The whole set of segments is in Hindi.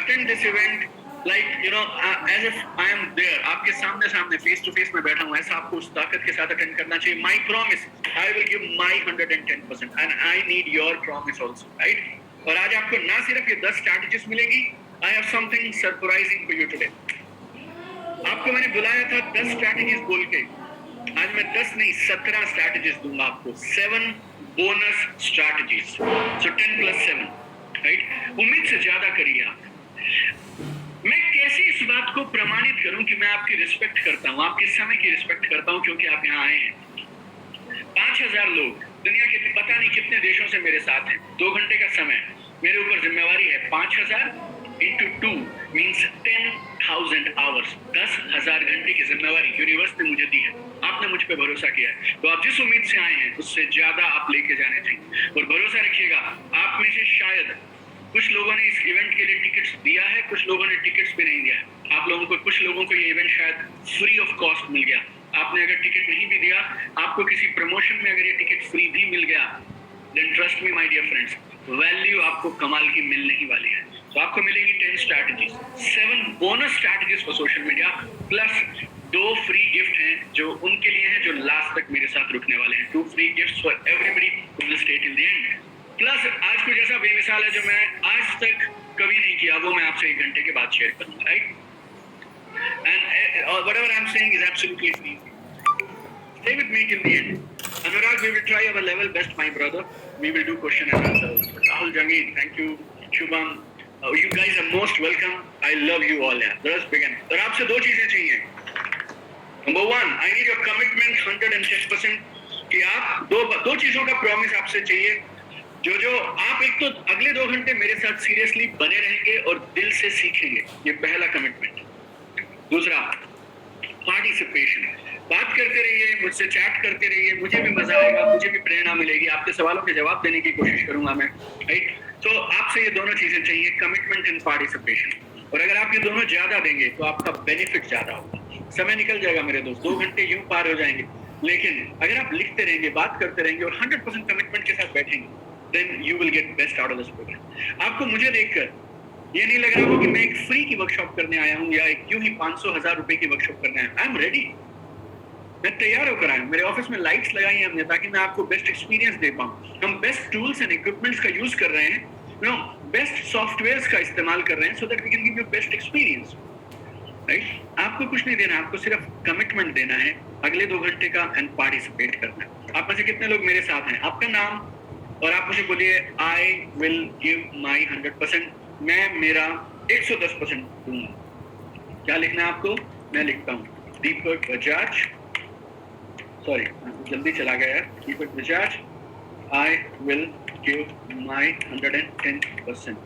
attend this event like as if I am there, आपके सामने सामने फेस टू फेस में बैठा हूँ, ऐसा आपको उस ताकत के साथ अटेंड करना चाहिए. My promise, I will give my 110% and I need your promise also, right? और आज आपको ना सिर्फ ये 10 strategies मिलेंगी, I have something surprising for you today. आपको मैंने बुलाया था 10 strategies बोल के, आज मैं 10 नहीं 17 strategies दूंगा आपको, 7 bonus strategies, so 10 plus 7, right? उम्मीद से ज्यादा करिए आप. मैं कैसे इस बात को प्रमाणित करूं कि मैं आपकी रिस्पेक्ट करता हूं, आपके समय की रिस्पेक्ट करता हूं, क्योंकि आप यहाँ आए हैं. 5000 लोग दुनिया के पता नहीं कितने देशों से मेरे साथ हैं. 2 घंटे का समय, मेरे ऊपर जिम्मेवारी है. 5000 into 2 means 10,000 hours. 10,000 घंटे की जिम्मेवारी यूनिवर्स ने मुझे दी है. आपने मुझ पे भरोसा किया है, तो आप जिस उम्मीद से आए हैं उससे ज्यादा आप लेके जाने चाहिए. और भरोसा रखिएगा, आप में से शायद कुछ लोगों ने इस इवेंट के लिए टिकट्स दिया है, कुछ लोगों ने टिकट्स भी नहीं दिया है. आप लोगों को, कुछ लोगों को ये इवेंट शायद फ्री ऑफ कॉस्ट मिल गया. आपने अगर टिकट नहीं भी दिया, आपको किसी प्रमोशन में अगर ये टिकट फ्री भी मिल गया, then trust me my dear friends, value आपको कमाल की मिलने ही वाली है. तो आपको मिलेगी 10 strategies, 7 bonus strategies for social media, plus 2 free gift हैं जो उनके लिए हैं जो लास्ट तक मेरे साथ रुकने वाले हैं. 2 free gifts for everybody who will stay till the end. Plus आज कुछ ऐसा बेमिसाल है जो मैं आज तक कभी नहीं किया, वो मैं आपसे 1 घंटे के बाद शेयर करूंगा, right? And whatever I'm saying is absolutely free. Stay with me till the end. Anurag, we will try our level best, my brother. We will do question and answer. Rahul Jangid, thank you. Shubham, you guys are most welcome. I love you all. Yeah. Let us begin. और आपसे 2 चीजें चाहिए. Number 1, I need your commitment 110%. कि आप दो चीजों का प्रॉमिस आपसे चाहिए. जो आप एक तो अगले 2 घंटे मेरे साथ सीरियसली बने रहेंगे और दिल से सीखेंगे, ये पहला कमिटमेंट. दूसरा, पार्टिसिपेशन. बात करते रहिए, मुझसे चैट करते रहिए, मुझे भी मजा आएगा, मुझे भी प्रेरणा मिलेगी, आपके सवालों के जवाब देने की कोशिश करूंगा मैं, राइट? तो आपसे ये दोनों चीजें चाहिए, कमिटमेंट एंड पार्टिसिपेशन. और अगर आप ये दोनों ज्यादा देंगे तो आपका बेनिफिट ज्यादा होगा. समय निकल जाएगा मेरे दोस्त, 2 घंटे यूं पार हो जाएंगे, लेकिन अगर आप लिखते रहेंगे, बात करते रहेंगे और 100% कमिटमेंट के साथ बैठेंगे, then you will get best out of this program. आपको मुझे देखकर ये नहीं लग रहा हो कि मैं एक फ्री की वर्कशॉप करने आया हूँ या एक यूं ही 500,000 रुपए की वर्कशॉप करने आया. आई एम रेडी, मैं तैयार होकर आया हूँ. मेरे ऑफिस में लाइट्स लगाई हैं हमने ताकि मैं आपको बेस्ट एक्सपीरियंस दे पाऊँ. हम बेस्ट टूल्स एंड इक्विपमेंट्स का यूज कर रहे हैं, बेस्ट सॉफ्टवेयर्स का इस्तेमाल कर रहे हैं, so that we can give you best experience, right? आपको कुछ नहीं देना, आपको सिर्फ कमिटमेंट देना है अगले 2 घंटे का एंड पार्टिसिपेट करना है. आप में से कितने लोग मेरे साथ हैं? आपका नाम और आप मुझे बोलिए, आई विल गिव माई 100%. मैं मेरा 110% दूंगा. क्या लिखना है आपको? मैं लिखता हूँ दीपक बजाज, सॉरी जल्दी चला गया यार. Deepak Bajaj, I will give my 110%.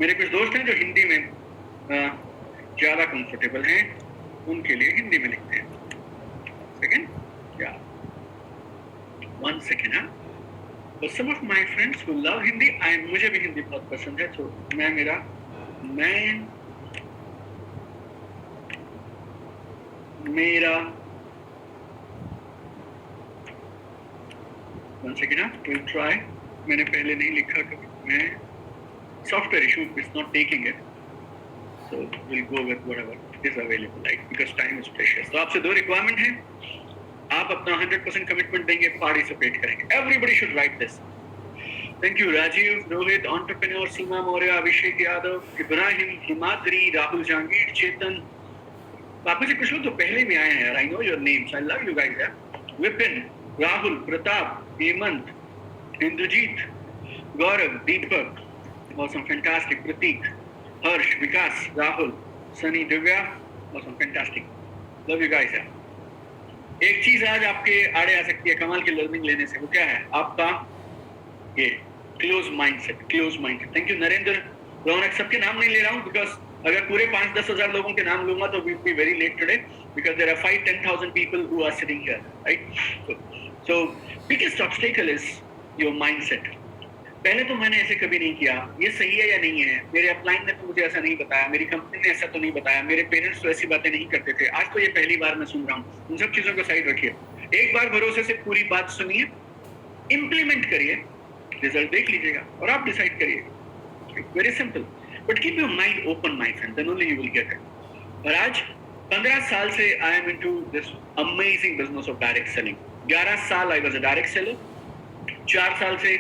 मेरे कुछ दोस्त हैं जो हिंदी में ज्यादा कंफर्टेबल हैं, उनके लिए हिंदी में लिखते हैं. सेकेंड, क्या 1 सेकेंड. हाँ, But some of my friends who love Hindi, मुझे भी हिंदी बहुत पसंद है, तो मैं मेरा 1 सेकेंड. We'll try. मैंने पहले नहीं लिखा कभी, मैं software issue is not taking it, so we'll go with whatever is available, like because time is precious. तो आपसे 2 रिक्वायरमेंट हैं. आप अपना 100% कमिटमेंट देंगे, पार्टिसिपेट करेंगे. Everybody should write this. Thank you Rajiv, Rohit, entrepreneur, Seema Maurya, Abhishek Yadav, Ibrahim, Himadri, Rahul Jahangir, Chetan. आप में से कुछ लोग तो पहले भी आए हैं. I know your names, I love you guys. Vipin, Rahul, Pratap, Hemant, Indrajeet, Gaurav, Deepak, awesome, fantastic, Prateek, Harsh, Vikas, Rahul, Sunny, Divya, awesome, fantastic. Love you guys. एक चीज आज आपके आड़े आ सकती है कमाल की लर्निंग लेने से, वो क्या है? आपका ये close mindset. Close mindset. Thank you Narendra, Raunak. सबके नाम नहीं ले रहा हूँ बिकॉज अगर पूरे 5-10 हजार लोगों के नाम लूंगा तो we'll be very late today because there are 5-10,000 people who are sitting here, right? So biggest obstacle is your mindset. पहले तो मैंने ऐसे कभी नहीं किया, ये सही है या नहीं है, मेरे अपलाइन ने तो मुझे ऐसा नहीं बताया, मेरी कंपनी ने ऐसा तो नहीं बताया, मेरे पेरेंट्स तो ऐसी बातें नहीं करते थे. आज तो ये पहली बार मैं सुन रहा हूँ. उन सब चीजों को साइड रखिए, एक बार भरोसे से पूरी बात सुनिए, इम्प्लीमेंट करिए, रिजल्ट देख लीजिएगा और आप डिसाइड करिए. Very simple. But keep your mind open my friend, then only you will get it. और आज 15 साल से I am into this amazing business of direct selling. 11 साल I was a direct seller, 4 साल से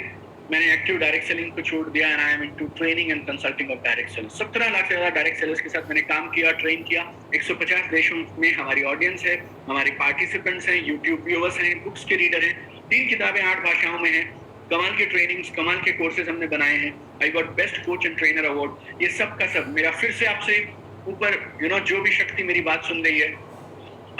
मैंने एक्टिव डायरेक्ट सेलिंग को छोड़ दिया and I am into training and consulting of direct sellers. 17 lakh से ज्यादा डायरेक्ट सेलर्स के साथ मैंने काम किया, ट्रेन किया। 150 देशों में हमारी ऑडियंस है, हमारे पार्टिसिपेंट्स हैं, यूट्यूब व्यूअर्स हैं, बुक्स के रीडर हैं, 3 किताबें 8 भाषाओं में हैं, कमाल के ट्रेनिंग्स, कमाल के कोर्सेज हमने बनाए हैं। I got best coach and trainer award. ये सब का सब मेरा फिर से आपसे ऊपर जो भी शक्ति मेरी बात सुन रही है,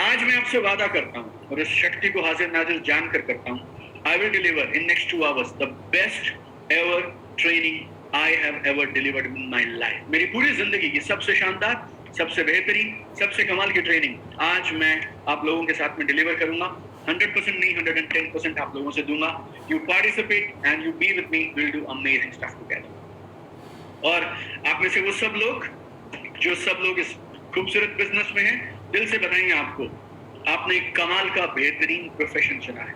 आज मैं आपसे वादा करता हूँ और इस शक्ति को हाजिर नाजिर जान कर करता हूँ, I will deliver in next 2 hours the best ever training I have ever delivered in my life. मेरी पूरी जिंदगी की सबसे शानदार, सबसे बेहतरीन, सबसे कमाल की ट्रेनिंग आज मैं आप लोगों के साथ में डिलीवर करूंगा। 100% नहीं, 110% आप लोगों से दूंगा। You participate and you be with me, we'll do amazing stuff together. और आप में से वो सब लोग जो सब लोग इस खूबसूरत बिजनेस में हैं, दिल से बताएंगे आपको, आपने एक कमाल का बेहतरीन प्रोफेशन चुना है।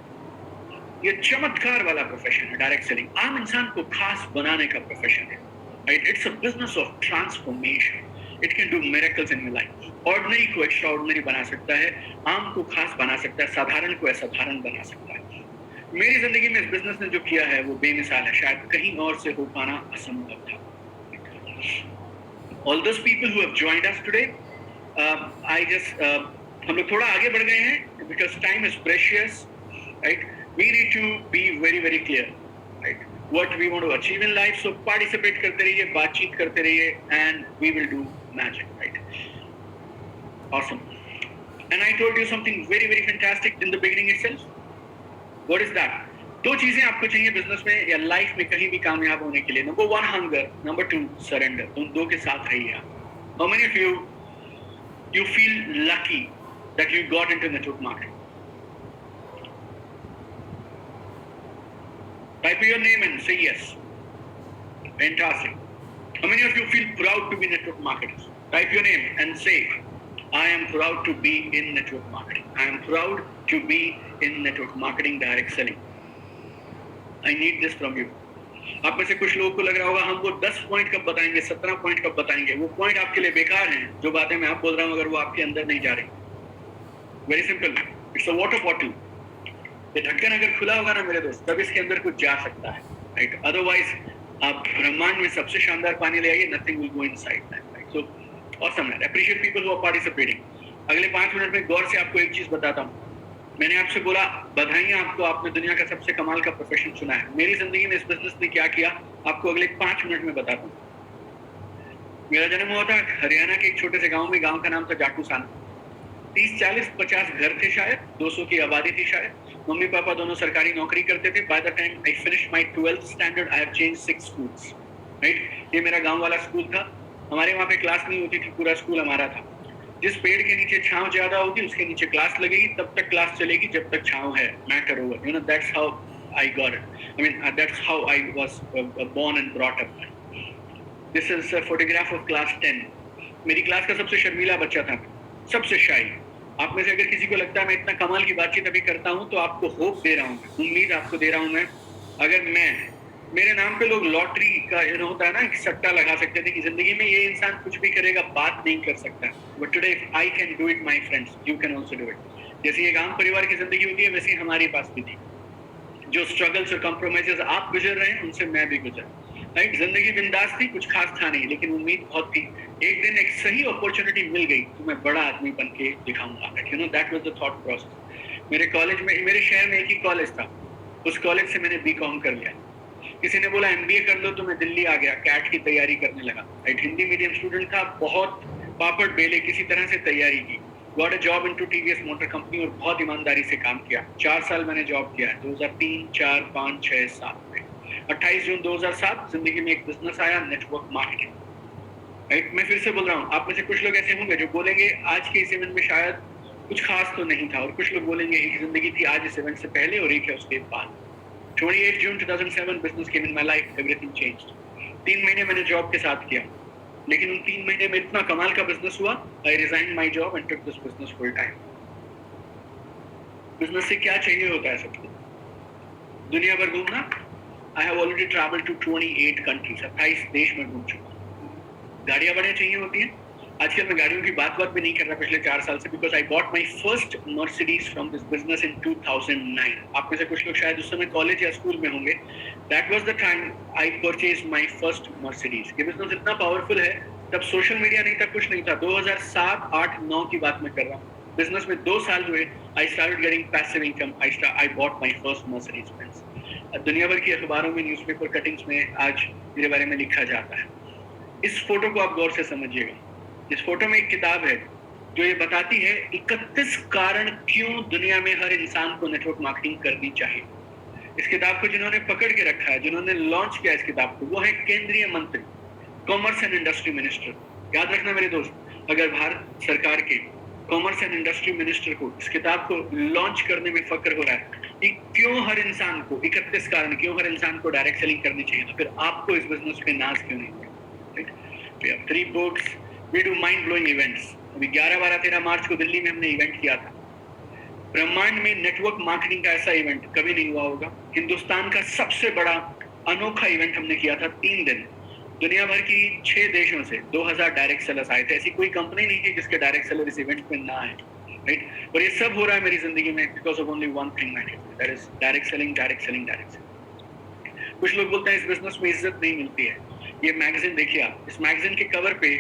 ये चमत्कार वाला प्रोफेशन है डायरेक्ट सेलिंग। आम इंसान को खास बनाने का प्रोफेशन है, right? It's a business of transformation. It can do miracles in your life. Ordinary को एक्स्ट्राऑर्डिनरी बना सकता है, आम को खास बना सकता है, साधारण को असाधारण बना सकता है। मेरी जिंदगी में इस बिजनेस ने जो किया है वो बेमिसाल है, शायद कहीं और से हो पाना असंभव था। All those people who have joined us today, हम लोग थोड़ा आगे बढ़ गए हैं because time is precious, right? We need to be very very clear, right? What we want to achieve in life. So participate करते रहिए, बातचीत करते रहिए, and we will do magic, right? Awesome. And I told you something very very fantastic in the beginning itself. What is that? 2 चीजें आपको चाहिए बिजनेस में या लाइफ में कहीं भी कामयाब होने के लिए। Number 1 hunger, number 2 surrender. तुम 2 के साथ रहिए आप। How many of you feel lucky that you got into network marketing? Type your name and say yes. Fantastic. How many of you feel proud to be network marketers? Type your name and say, I am proud to be in network marketing. I am proud to be in network marketing, direct selling. I need this from you. आप में से कुछ लोगों को लग रहा होगा हम वो 10 पॉइंट कब बताएंगे, 17 पॉइंट कब बताएंगे। वो पॉइंट आपके लिए बेकार हैं, जो बातें मैं आप बोल रहा हूँ अगर वो आपके अंदर नहीं जा रही। Very simple, it's a water bottle. ये ढक्कन अगर खुला होगा ना मेरे दोस्त, तब इसके अंदर कुछ जा सकता है, राइट? अदरवाइज आप ब्रह्मांड में सबसे शानदार पानी ले आइए, nothing will go inside that, right? So awesome है। Appreciate people who are participating. अगले 5 मिनट में गौर से आपको एक चीज बताता हूँ। मैंने आपसे बोला बधाई आपको, आपने दुनिया का सबसे कमाल का प्रोफेशन चुना है। मेरी जिंदगी में इस बिजनेस ने क्या किया आपको अगले 5 मिनट में बताता हूँ। मेरा जन्म हुआ था हरियाणा के एक छोटे से गांव में। गांव का नाम था जाटूसान। 30, 40, 50 घर थे शायद, 200 की आबादी थी शायद। मम्मी पापा दोनों सरकारी नौकरी करते थे। By the time I finished my 12th standard I have changed 6 schools, right? ये मेरा गांव वाला स्कूल था। हमारे वहाँ पे क्लास नहीं होती थी, पूरा स्कूल हमारा था। जिस पेड़ के नीचे छांव ज्यादा होगी उसके नीचे क्लास लगेगी, तब तक क्लास चलेगी जब तक छांव है। Matter over, you know, that's how I got it. I mean that's how I was born and brought up. This is a photograph of class 10। मेरी क्लास का सबसे शर्मीला बच्चा था, सबसे शाई। आप में से अगर किसी को लगता है मैं इतना कमाल की बातचीत अभी करता हूँ तो आपको होप दे रहा हूँ, उम्मीद आपको दे रहा हूँ मैं। अगर मेरे नाम पे लोग लॉटरी का होता है ना, सट्टा लगा सकते थे कि जिंदगी में ये इंसान कुछ भी करेगा, बात नहीं कर सकता, but today I can do it my friends, you can also do it. जैसे ये आम परिवार की जिंदगी होती है वैसे हमारे पास भी थी। जो स्ट्रगल्स और कॉम्प्रोमाइजेस आप गुजर रहे हैं उनसे मैं भी गुजरा, राइट? जिंदगी बिंदास थी, कुछ खास था नहीं, लेकिन उम्मीद बहुत थी। एक दिन एक सही अपॉर्चुनिटी मिल गई तो मैं बड़ा आदमी बन के दिखाऊंगा, you know, that was the thought process. मेरे कॉलेज में, मेरे शहर में एक ही कॉलेज था, उस कॉलेज से मैंने बीकॉम कर लिया। किसी ने बोला एमबीए कर लो तो मैं दिल्ली आ गया, कैट की तैयारी करने लगा, राइट? हिंदी मीडियम स्टूडेंट था, बहुत पापड़ बेले किसी तरह से तैयारी की। Got a job into TVS motor company और बहुत ईमानदारी से काम किया। 4 साल मैंने जॉब किया, 2003, 4, 5, 6, 7 में। 28 जून 2007 जिंदगी में एक बिजनेस आया, नेटवर्क मार्केटिंग, राइट? मैं फिर से बोल रहा हूँ, आप में से कुछ लोग ऐसे होंगे जो बोलेंगे आज के इस इवेंट में शायद कुछ खास तो नहीं था, और कुछ लोग बोलेंगे एक जिंदगी थी आज इस इवेंट से पहले और एक है उसके बाद। 28 जून 2007 business came in my life, everything changed. 3 महीने मैंने जॉब के साथ किया, लेकिन उन 3 महीने में इतना कमाल का बिजनेस हुआ, I resigned my job and took this business full time. Business से क्या चाहिए होता है सबको? दुनिया भर घूमना। I have already traveled to 28 countries, 28 देश में घूम चुका हूँ। गाड़ियां बड़े चाहिए होती हैं। आजकल मैं गाड़ियों की बात भी नहीं कर रहा पिछले 4 साल से, because I bought my first Mercedes from this business in 2009। आप में से कुछ लोग शायद उस समय कॉलेज या स्कूल में होंगे। That was the time I purchase my first Mercedes. ये बिजनेस इतना पावरफुल है, तब सोशल मीडिया नहीं था, कुछ नहीं था। 2007, 8, 9 की बात मैं कर रहा हूँ। बिजनेस में 2 साल हुए, I started getting passive income. I bought my first Mercedes Benz. दुनिया भर की अखबारों में, न्यूज़पेपर कटिंग्स में आज मेरे बारे में लिखा जाता है। इस फोटो को आप गौर से समझिएगा। इस फोटो में एक किताब है जो ये बताती है 31 कारण क्यों दुनिया में हर इंसान को नेटवर्क मार्केटिंग करनी चाहिए। इस किताब को जिन्होंने पकड़ के रखा है, जिन्होंने लॉन्च किया इस किताब को, वो है केंद्रीय मंत्री, कॉमर्स एंड इंडस्ट्री मिनिस्टर। याद रखना मेरे दोस्त, अगर भारत सरकार के कॉमर्स एंड इंडस्ट्री मिनिस्टर को इस किताब को लॉन्च करने में फक्र हो रहा है कि क्यों हर इंसान को 31 कारण क्यों हर इंसान को डायरेक्ट सेलिंग करनी चाहिए, तो फिर आपको इस बिजनेस पे नाज क्यों नहीं है। We have 3 books. We do mind blowing events. अभी 11, 12, 13 मार्च को दिल्ली में हमने इवेंट किया था। ब्रह्मांड में नेटवर्क मार्केटिंग का ऐसा इवेंट कभी नहीं हुआ होगा। हिंदुस्तान का सबसे बड़ा अनोखा इवेंट हमने किया था 3 दिन। दुनिया भर की 6 देशों से 2000 डायरेक्ट सेलर्स आए थे। ऐसी कोई कंपनी नहीं थी जिसके डायरेक्ट सेलर इस इवेंट में ना आए, राइट। और ये सब हो रहा है मेरी जिंदगी में because of only one thing, that is direct selling, direct selling, direct selling. कुछ लोग बोलते हैं इस बिजनेस में इज्जत नहीं मिलती है। ये मैगजीन देखिए आप, इस मैगजीन के कवर पे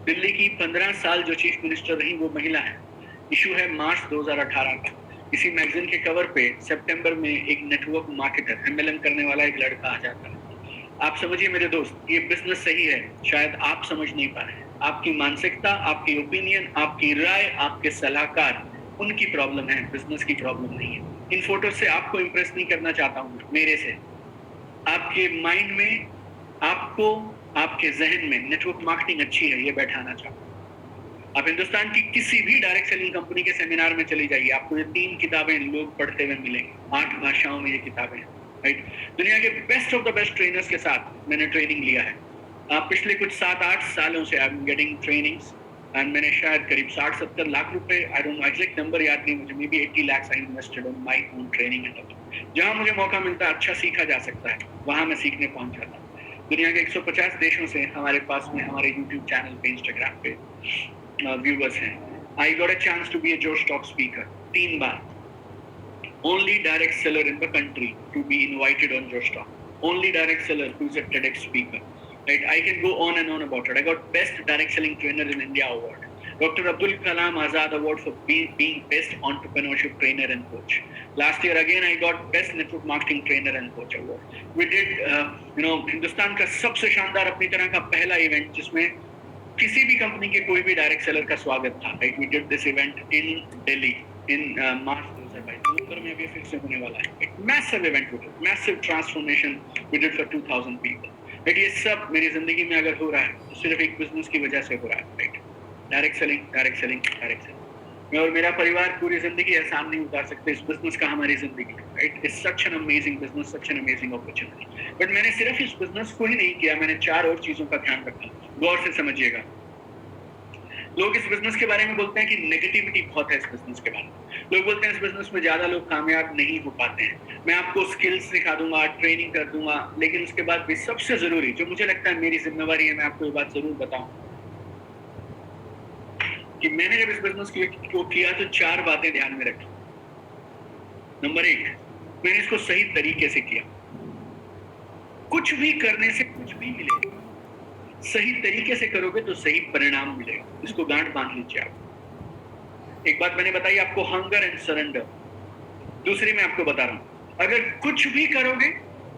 दिल्ली की 15 साल जो चीफ मिनिस्टर रही वो महिला है। इशू है मार्च 2018 का। इसी मैगजीन के कवर पे सितंबर में एक नेटवर्क मार्केटर, एमएलएम करने वाला एक लड़का आ जाता है। आप समझिए मेरे दोस्त, ये बिजनेस सही है, शायद आप समझ नहीं पा रहे हैं। आपकी मानसिकता, आपकी ओपिनियन, आपकी राय, आपके सलाहकार, उनकी प्रॉब्लम है, बिजनेस की प्रॉब्लम नहीं है। इन फोटो से आपको इंप्रेस नहीं करना चाहता हूँ, मेरे से आपके माइंड में, आपको आपके जहन में नेटवर्क मार्केटिंग अच्छी है ये बैठाना चाहता हूँ। आप हिंदुस्तान की किसी भी डायरेक्ट सेलिंग कंपनी के सेमिनार में चली जाइए, आपको ये 3 किताबें लोग पढ़ते हुए मिलेंगे। 8 भाषाओं में ये किताबें हैं, राइट। दुनिया के best of the best trainers के साथ मैंने ट्रेनिंग लिया है। पिछले कुछ 7-8 सालों से I am getting trainings and मैंने शायद करीब 60-70 लाख रुपए, I don't know exact number याद नहीं मुझे, may be 80 lakhs I invested on my own training and all. जहां मुझे मौका मिलता है, अच्छा सीखा जा सकता है, वहां मैं सीखने पहुंच जाता हूं। दुनिया के 150 देशों से हमारे पास में हमारे YouTube चैनल पे, इंस्टाग्राम पे व्यूअर्स हैं। I got a chance to be a Josh Talk speaker 3 बार। Only direct seller in the country to be invited on Josh Talk. Only direct seller who's a TEDx speaker. Right? I can go on and on about it. I got best direct selling trainer in India award. Dr. Abdul Kalam Azad award for being best entrepreneurship trainer and coach. Last year again I got best network marketing trainer and coach award. We did Hindustan का सबसे शानदार अपनी तरह का पहला इवेंट जिसमें किसी भी कंपनी के कोई भी डायरेक्ट सेलर का स्वागत था। Right? We did this event in Delhi in March 2022 में अभी फिर से होने वाला है। एक मैसिव इवेंट हो गया, massive transformation we did for 2000 people. But ये सब मेरी जिंदगी में अगर हो रहा है तो सिर्फ एक बिजनेस की वजह से हो रहा है, right. Direct selling, direct selling, direct selling. मैं और मेरा परिवार पूरी जिंदगी एहसान नहीं उतार सकते इस बिजनेस का हमारी जिंदगी में, right. It's such an amazing business, such an amazing opportunity. But मैंने सिर्फ इस बिजनेस को ही नहीं किया, मैंने 4 और चीजों का ध्यान रखा। गौर से समझिएगा। लोग इस बिजनेस के बारे में बोलते हैं कि नेगेटिविटी बहुत है इस बिजनेस के बारे में। लोग बोलते हैं इस बिजनेस में ज्यादा लोग कामयाब नहीं हो पाते हैं। मैं आपको स्किल्स सिखा दूंगा, ट्रेनिंग कर दूंगा, लेकिन उसके बाद भी सबसे जरूरी जो मुझे लगता है मेरी जिम्मेवारी है, मैं आपको ये बात जरूर बताऊं कि मैंने जब इस बिजनेस को किया तो 4 बातें ध्यान में रखी। नंबर 1, मैंने इसको सही तरीके से किया। कुछ भी करने से कुछ भी मिलेगा, सही तरीके से करोगे तो सही परिणाम मिलेगा। इसको गांठ बांध लीजिए आप। एक बात मैंने बताई आपको, हंगर एंड सरेंडर। दूसरी मैं आपको बता रहा हूं, अगर कुछ भी करोगे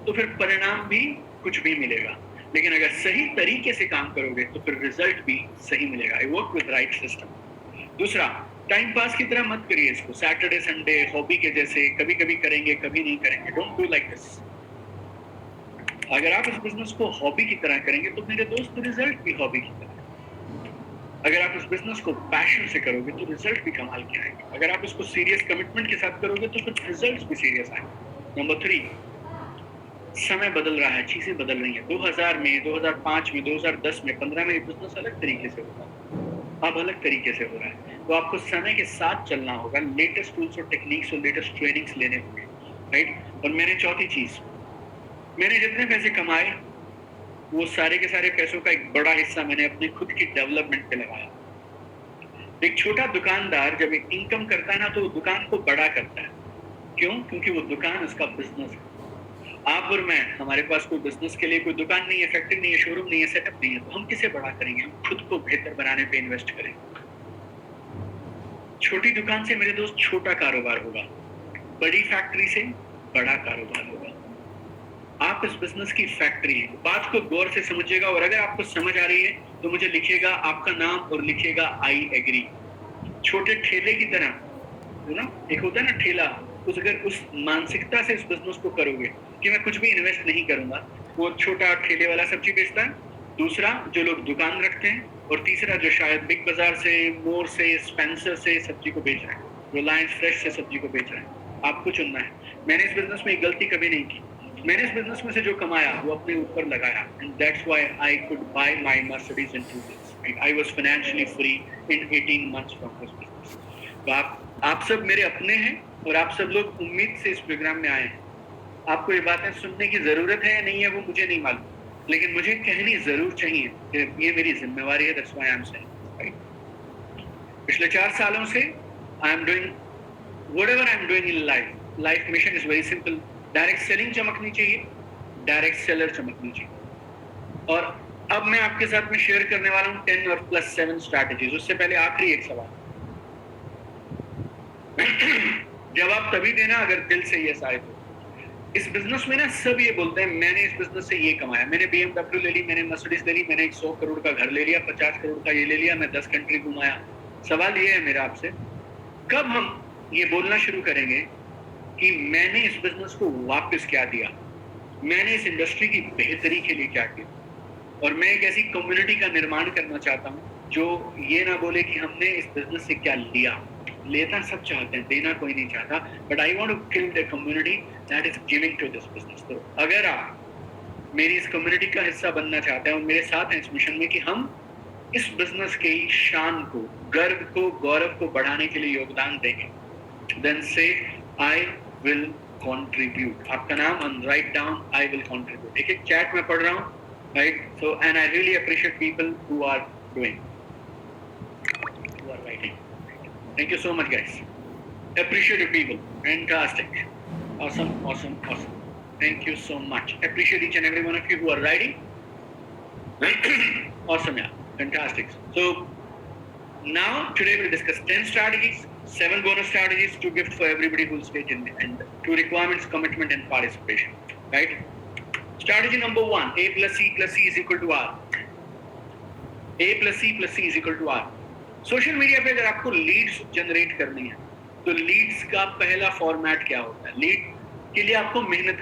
तो फिर परिणाम भी कुछ भी मिलेगा, लेकिन अगर सही तरीके से काम करोगे तो फिर रिजल्ट भी सही मिलेगा। I work with right system. दूसरा, टाइम पास की तरह मत करिए इसको, सैटरडे संडे हॉबी के जैसे कभी कभी करेंगे कभी नहीं करेंगे। Don't do like this. अगर आप इस बिजनेस को हॉबी की तरह करेंगे तो मेरे दोस्त रिजल्ट भी हॉबी की तरह। अगर आप इस बिजनेस को पैशन से करोगे तो रिजल्ट भी कमाल के आएंगे। अगर आप इसको सीरियस कमिटमेंट के साथ करोगे तो फिर रिजल्ट्स भी सीरियस आएंगे। नंबर 3, समय बदल रहा है, चीजें बदल रही हैं। 2000 में, 2005 में, 2010 में, 15 में ये बिजनेस अलग तरीके से होता है, अब अलग तरीके से हो रहा है। तो आपको समय के साथ चलना होगा, लेटेस्ट टूल्स और टेक्निक्स और लेटेस्ट ट्रेनिंग्स लेने होंगे, राइट। और मैंने चौथी चीज, मैंने जितने पैसे कमाए वो सारे के सारे पैसों का एक बड़ा हिस्सा मैंने अपनी खुद की डेवलपमेंट पे लगाया। एक छोटा दुकानदार जब एक इनकम करता है ना तो वो दुकान को बड़ा करता है। क्यों? क्योंकि वो दुकान उसका बिजनेस है। आप और मैं, हमारे पास कोई बिजनेस के लिए कोई दुकान नहीं है, फैक्ट्री नहीं है, शोरूम नहीं है, सेटअप नहीं है, तो हम किसे बड़ा करेंगे? हम खुद को बेहतर बनाने पे इन्वेस्ट करेंगे। छोटी दुकान से मेरे दोस्त छोटा कारोबार होगा, बड़ी फैक्ट्री से बड़ा कारोबार होगा। आप इस बिजनेस की फैक्ट्री है। बात को गौर से समझिएगा और अगर आपको समझ आ रही है तो मुझे लिखिएगा आपका नाम और लिखिएगा आई एग्री। छोटे ठेले की तरह ना, एक होता है ना ठेला, अगर उस मानसिकता से इस बिजनेस को करोगे कि मैं कुछ भी इन्वेस्ट नहीं करूंगा, वो छोटा ठेले वाला सब्जी बेचता है, दूसरा जो लोग दुकान रखते हैं, और तीसरा जो शायद बिग बाजार से, मोर से, स्पेंसर से सब्जी को बेच रहे हैं, रिलायंस फ्रेश से सब्जी को बेच रहे हैं। आपको चुनना है। मैंने इस बिजनेस में एक गलती कभी नहीं की। मैंने इस बिजनेस में से जो कमाया वो अपने ऊपर लगाया, and that's why I could bye my Mercedes in 2 days. I was financially free in 18 months from this business. तो आप सब मेरे अपने हैं और आप सब लोग उम्मीद से इस प्रोग्राम में आए हैं। आपको ये बातें सुनने की जरूरत है या नहीं है वो मुझे नहीं मालूम, लेकिन मुझे कहनी जरूर चाहिए कि ये मेरी जिम्मेवारी है। That's why I am saying, right? पिछले 4 सालों से I am doing whatever I am doing in life. Life mission is very simple. Direct selling चमकनी चाहिए, डायरेक्ट सेलर चमकनी चाहिए। और अब मैं आपके साथ में शेयर करने वाला हूँ 10 और +7 स्ट्रैटेजीज। उससे पहले आखिरी एक सवाल, जवाब तभी देना अगर दिल से ये आए तो। इस बिजनेस में ना सब ये बोलते हैं मैंने इस बिजनेस से ये कमाया, मैंने BMW ले ली, मैंने मर्सिडीज ले ली, मैंने 100 करोड़ का घर ले लिया, 50 करोड़ का ये ले लिया, मैं 10 कंट्री घुमाया। सवाल ये है मेरा आपसे, कब हम ये बोलना शुरू करेंगे कि मैंने इस बिजनेस को वापस क्या दिया, मैंने इस इंडस्ट्री की बेहतरी के लिए क्या किया? और मैं एक ऐसी कम्युनिटी का निर्माण करना चाहता हूँ जो ये ना बोले कि हमने इस बिजनेस से क्या लिया। लेना सब चाहते हैं, देना कोई नहीं चाहता, but I want to create a community that is giving to this business. तो अगर आप मेरी इस कम्युनिटी का हिस्सा बनना चाहते हैं और मेरे साथ हैं इस मिशन में कि हम इस बिजनेस के शान को, गर्व को, गौरव को बढ़ाने के लिए योगदान देंगे, देन से आई will contribute. आपका नाम and write down I will contribute. एक चैट में पढ़ रहा हूँ, right? So and I really appreciate people who are doing, who are writing. Thank you so much, guys. Appreciate you people. Fantastic. Awesome, awesome, awesome. Thank you so much. Appreciate each and every one of you who are writing. Awesome, yeah. Fantastic. So now today we'll discuss 10 strategies, 7 bonus strategies, 2 gifts for everybody who will stay till the end, 2 requirements, commitment and participation, right? Strategy number 1, A plus C plus C is equal to R. A plus C plus C is equal to R. Social media पे अगर आपको लीड्स जनरेट करनी है तो लीड्स का पहला फॉर्मेट क्या होता है? लीड के लिए आपको मेहनत